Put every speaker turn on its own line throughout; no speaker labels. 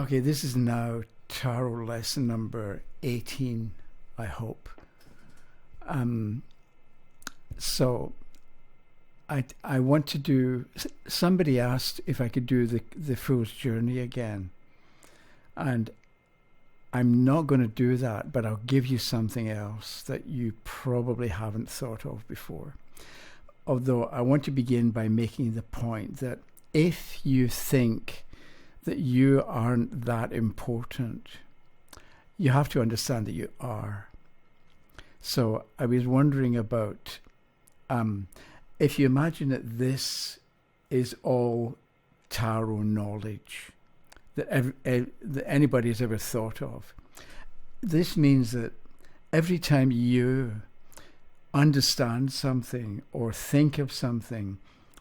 Okay, this is now tarot lesson number 18, I hope. So I want to do, somebody asked if I could do the Fool's Journey again. And I'm not going to do that, but I'll give you something else that you probably haven't thought of before. Although I want to begin by making the point that if you think that you aren't that important, you have to understand that you are. So I was wondering about, if you imagine that this is all tarot knowledge that anybody has ever thought of, this means that every time you understand something or think of something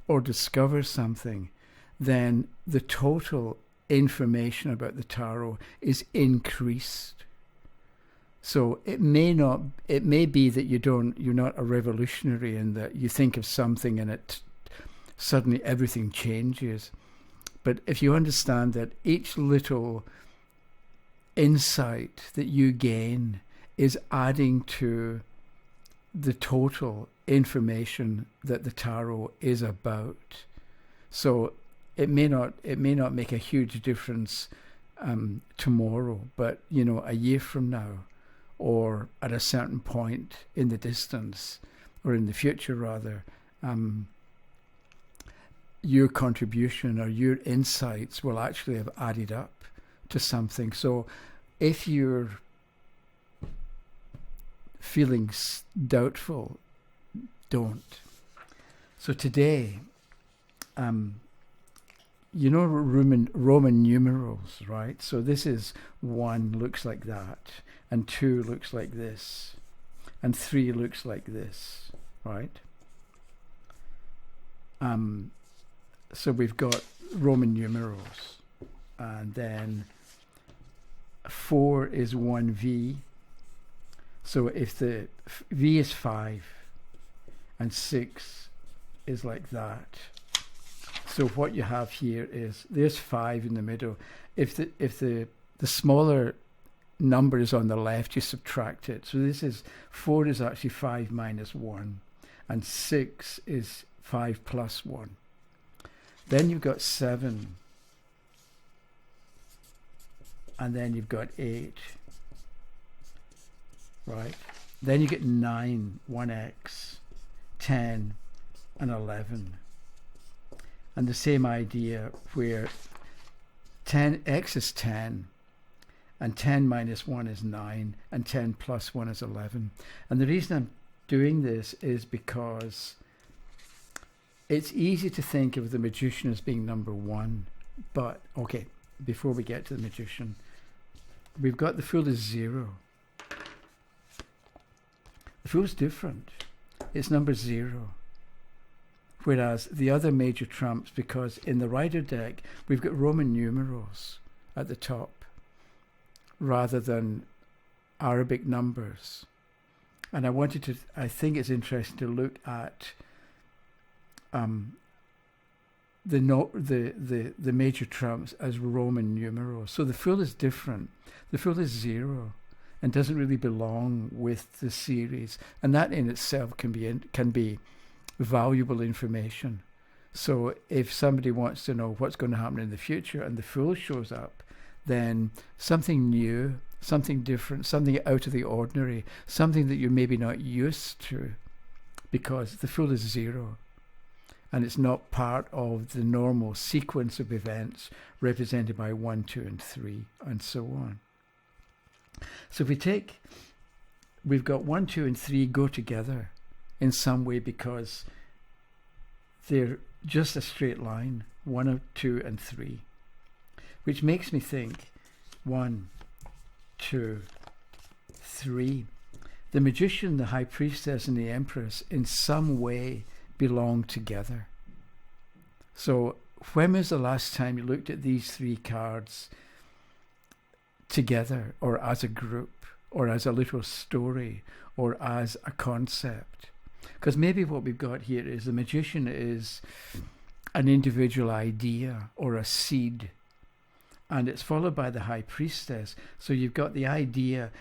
or discover something, then the total information about the tarot is increased. So it may be that you're not a revolutionary in that you think of something and it suddenly everything changes. But if you understand that each little insight that you gain is adding to the total information that the tarot is about. So it may not make a huge difference tomorrow, but a year from now, or at a certain point in the distance, or in the future rather, your contribution or your insights will actually have added up to something. So if you're feeling doubtful, don't. So today, Roman numerals, right? So this is 1 looks like that, and 2 looks like this, and 3 looks like this, right? So we've got Roman numerals, and then 4 is 1V. So if the V is 5 and 6 is like that. So what you have here is there's 5 in the middle. If the smaller number is on the left, you subtract it. So this is 4 is actually 5 minus 1, and 6 is 5 plus 1. Then you've got 7, and then you've got 8, right? Then you get 9, 1x, 10, and 11. And the same idea where 10x is 10, and 10 minus 1 is 9, and 10 plus 1 is 11. And the reason I'm doing this is because it's easy to think of the magician as being number 1. But, okay, before we get to the magician, we've got the Fool is 0. The Fool's different. It's number 0. Whereas the other major trumps, because in the Rider deck, we've got Roman numerals at the top rather than Arabic numbers. And I think it's interesting to look at the major trumps as Roman numerals. So the Fool is different. The Fool is 0 and doesn't really belong with the series, and that in itself can be valuable information. So if somebody wants to know what's going to happen in the future and the Fool shows up, then something new, something different, something out of the ordinary, something that you're maybe not used to, because the Fool is 0. And it's not part of the normal sequence of events represented by 1, 2, and 3, and so on. So if we've got 1, 2, and 3 go together in some way because they're just a straight line, 1, 2, and 3, which makes me think 1, 2, 3. The magician, the high priestess, and the empress in some way belong together. So when was the last time you looked at these 3 cards together, or as a group, or as a little story, or as a concept? Because maybe what we've got here is the magician is an individual idea or a seed, and it's followed by the high priestess. So you've got the idea.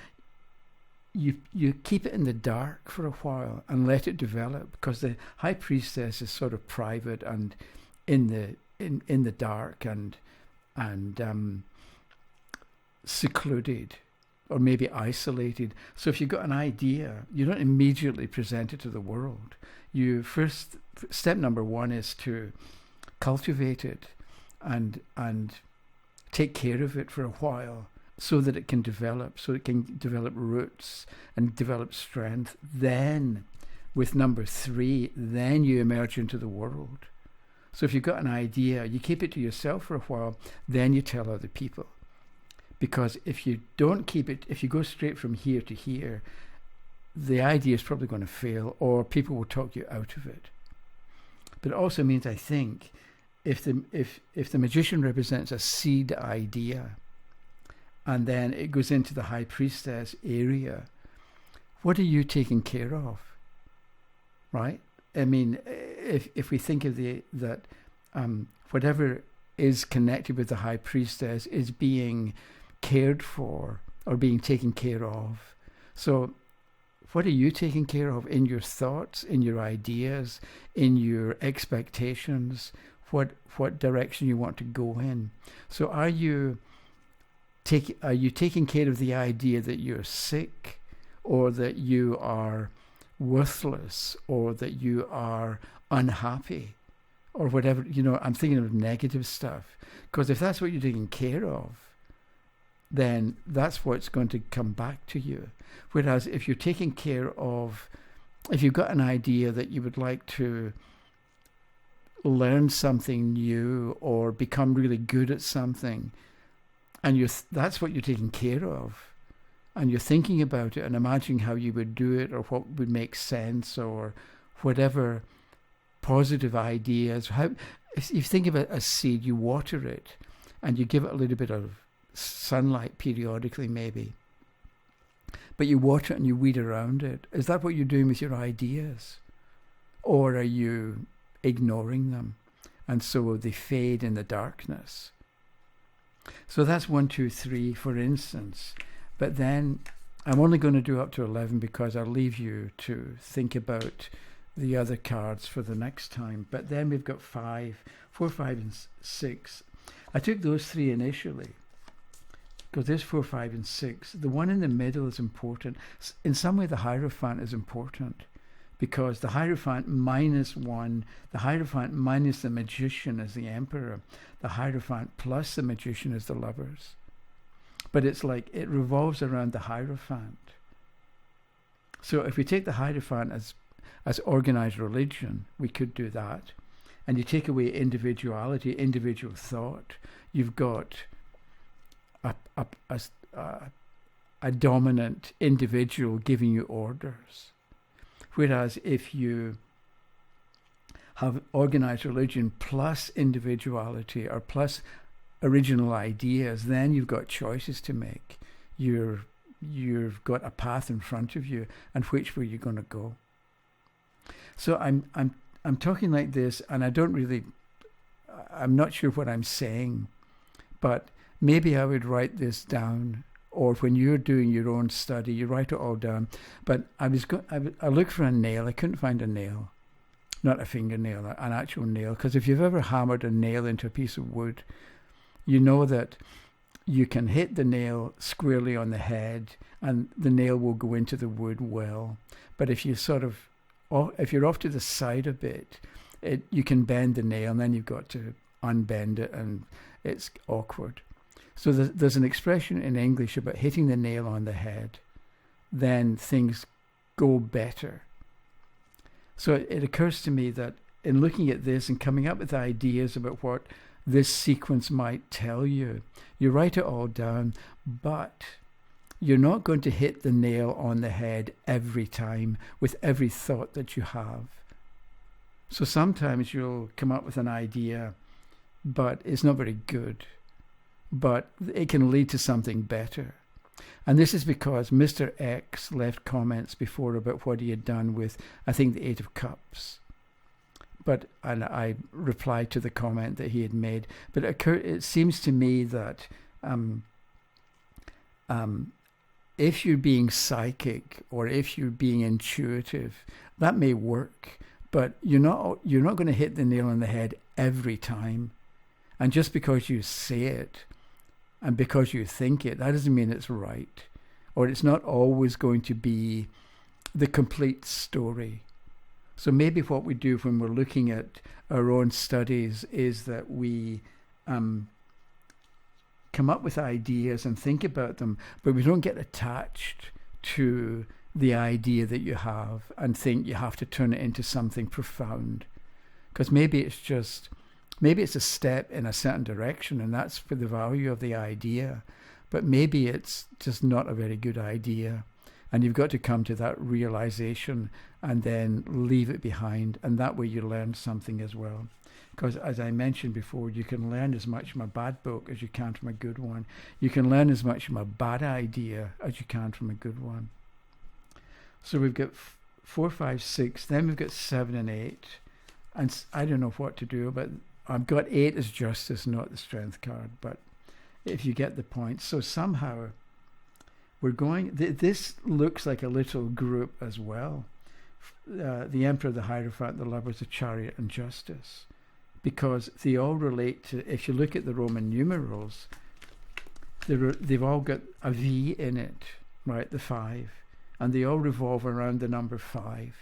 You keep it in the dark for a while and let it develop, because the high priestess is sort of private and in the dark and secluded, or maybe isolated. So if you've got an idea, you don't immediately present it to the world. Step number one is to cultivate it and take care of it for a while, so that it can develop, roots and develop strength. Then, with number 3, then you emerge into the world. So if you've got an idea, you keep it to yourself for a while, then you tell other people. Because if you don't keep it, if you go straight from here to here, the idea is probably going to fail, or people will talk you out of it. But it also means, I think, if the magician represents a seed idea, and then it goes into the high priestess area, what are you taking care of? Right? I mean, if we think of that whatever is connected with the high priestess is being cared for or being taken care of. So what are you taking care of in your thoughts, in your ideas, in your expectations? What direction you want to go in? So are you taking care of the idea that you're sick, or that you are worthless, or that you are unhappy, or whatever? I'm thinking of negative stuff. Because if that's what you're taking care of, then that's what's going to come back to you. Whereas if you're taking care of, if you've got an idea that you would like to learn something new or become really good at something, and that's what you're taking care of, and you're thinking about it and imagining how you would do it, or what would make sense, or whatever positive ideas. If you think of it as seed, you water it and you give it a little bit of sunlight periodically maybe, but you water it and you weed around it. Is that what you're doing with your ideas? Or are you ignoring them, and so they fade in the darkness? So that's 1, 2, 3, for instance. But then I'm only going to do up to 11, because I'll leave you to think about the other cards for the next time. But then we've got 4, 5, and 6. I took those 3 initially, because there's 4, 5, and 6. The one in the middle is important. In some way, the Hierophant is important, because the Hierophant -1, the Hierophant minus the Magician is the Emperor, the Hierophant plus the Magician is the Lovers. But it's like it revolves around the Hierophant. So if we take the Hierophant as organized religion, we could do that. And you take away individuality, individual thought, you've got a dominant individual giving you orders. Whereas if you have organized religion plus individuality, or plus original ideas, then you've got choices to make. You've got a path in front of you, and which way you're going to go. So I'm talking like this, and I'm not sure what I'm saying, but maybe I would write this down, or when you're doing your own study, you write it all down. But I looked for a nail. I couldn't find a nail, not a fingernail, an actual nail. Because if you've ever hammered a nail into a piece of wood, you know that you can hit the nail squarely on the head, and the nail will go into the wood well. But if you're off to the side a bit, you can bend the nail, and then you've got to unbend it, and it's awkward. So there's an expression in English about hitting the nail on the head, then things go better. So it occurs to me that in looking at this and coming up with ideas about what this sequence might tell you, you write it all down, but you're not going to hit the nail on the head every time with every thought that you have. So sometimes you'll come up with an idea, but it's not very good. But it can lead to something better. And this is because Mr. X left comments before about what he had done with, I think, the 8 of Cups. and I replied to the comment that he had made. But it seems to me that if you're being psychic or if you're being intuitive, that may work, but you're not going to hit the nail on the head every time. And just because you say it and because you think it, that doesn't mean it's right, or it's not always going to be the complete story. So maybe what we do when we're looking at our own studies is that we come up with ideas and think about them, but we don't get attached to the idea that you have and think you have to turn it into something profound. Because maybe it's a step in a certain direction, and that's for the value of the idea, but maybe it's just not a very good idea. And you've got to come to that realization and then leave it behind. And that way you learn something as well. Because as I mentioned before, you can learn as much from a bad book as you can from a good one. You can learn as much from a bad idea as you can from a good one. So we've got 4, 5, 6. Then we've got 7 and 8. And I don't know what to do, but I've got 8 as justice, not the strength card. But if you get the point. So somehow we're going, this looks like a little group as well. The Emperor, the Hierophant, the Lovers, the Chariot, and Justice. Because they all relate to, if you look at the Roman numerals, they've all got a V in it, right, the 5. And they all revolve around the number 5.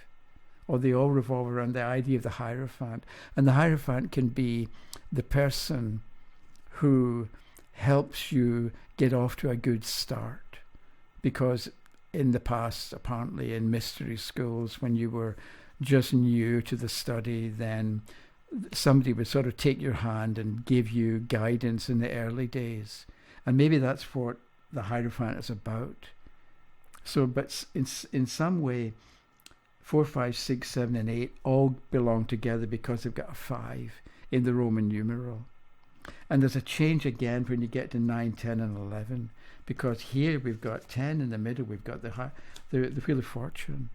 Or they all revolve around the idea of the Hierophant. And the Hierophant can be the person who helps you get off to a good start. Because in the past, apparently in mystery schools, when you were just new to the study, then somebody would sort of take your hand and give you guidance in the early days. And maybe that's what the Hierophant is about. So, but in some way, 4, 5, 6, 7, and 8 all belong together because they've got a 5 in the Roman numeral. And there's a change again when you get to 9, 10, and 11. Because here we've got 10 in the middle, we've got the Wheel of Fortune.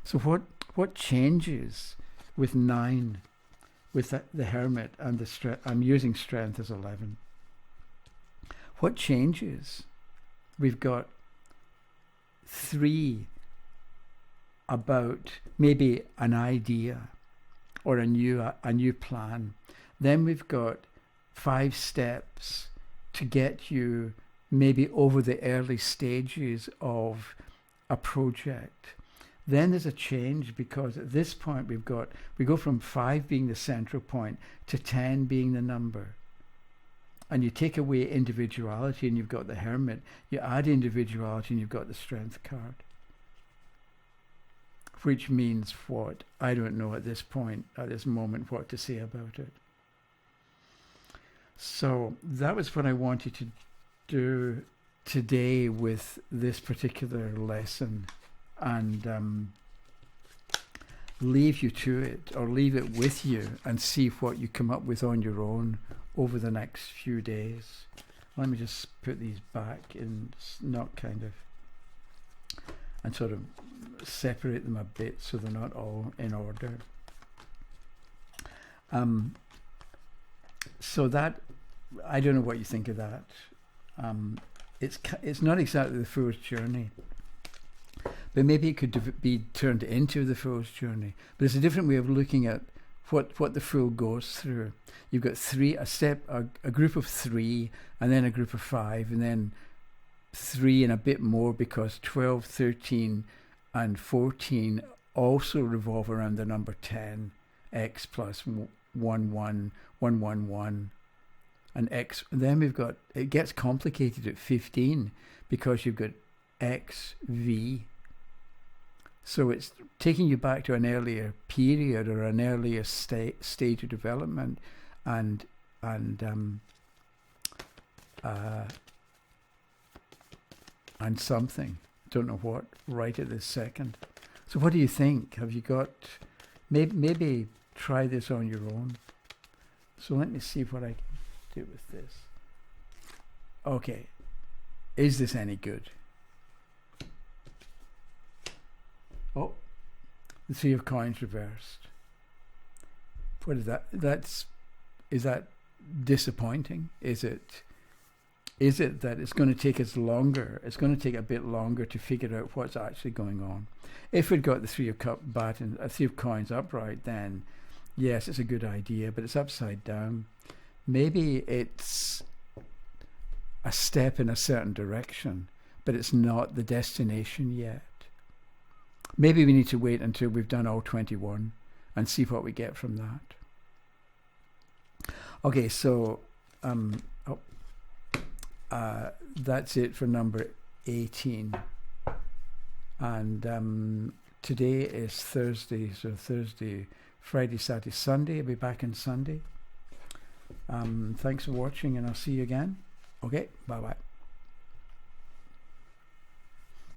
So what changes with 9, with the Hermit and the strength? I'm using strength as 11. What changes? We've got 3 about maybe an idea or a new plan. Then we've got 5 steps to get you maybe over the early stages of a project. Then there's a change because at this point we go from 5 being the central point to 10 being the number. And you take away individuality and you've got the Hermit. You add individuality and you've got the Strength card. Which means what? I don't know at this point, at this moment, what to say about it. So that was what I wanted to do today with this particular lesson, and leave you to it, or leave it with you and see what you come up with on your own over the next few days. Let me just put these back in, not kind of, and sort of separate them a bit so they're not all in order. So that, I don't know what you think of that. It's not exactly the Fool's Journey, but maybe it could be turned into the Fool's Journey. But it's a different way of looking at what the Fool goes through. You've got a group of 3, and then a group of 5, and then 3 and a bit more, because 12, 13, and 14 also revolve around the number 10, x plus 1, 1, 1, 1, 1. And x, and then we've got, it gets complicated at 15 because you've got x, v. So it's taking you back to an earlier period or an earlier stage of development, and something, don't know what, right at this second. So what do you think? Have you got, maybe try this on your own. So let me see what I can do with this. Okay, is this any good? Oh, the 3 of Coins reversed. what is that? Is that disappointing? Is it that it's going to take us longer? It's going to take a bit longer to figure out what's actually going on. If we'd got the three of three of coins upright, then yes, it's a good idea, but it's upside down. Maybe it's a step in a certain direction, but it's not the destination yet. Maybe we need to wait until we've done all 21 and see what we get from that. Okay, so that's it for number 18. And today is Thursday, so Thursday, Friday, Saturday, Sunday. I'll be back on Sunday. Thanks for watching, and I'll see you again. Okay, bye-bye.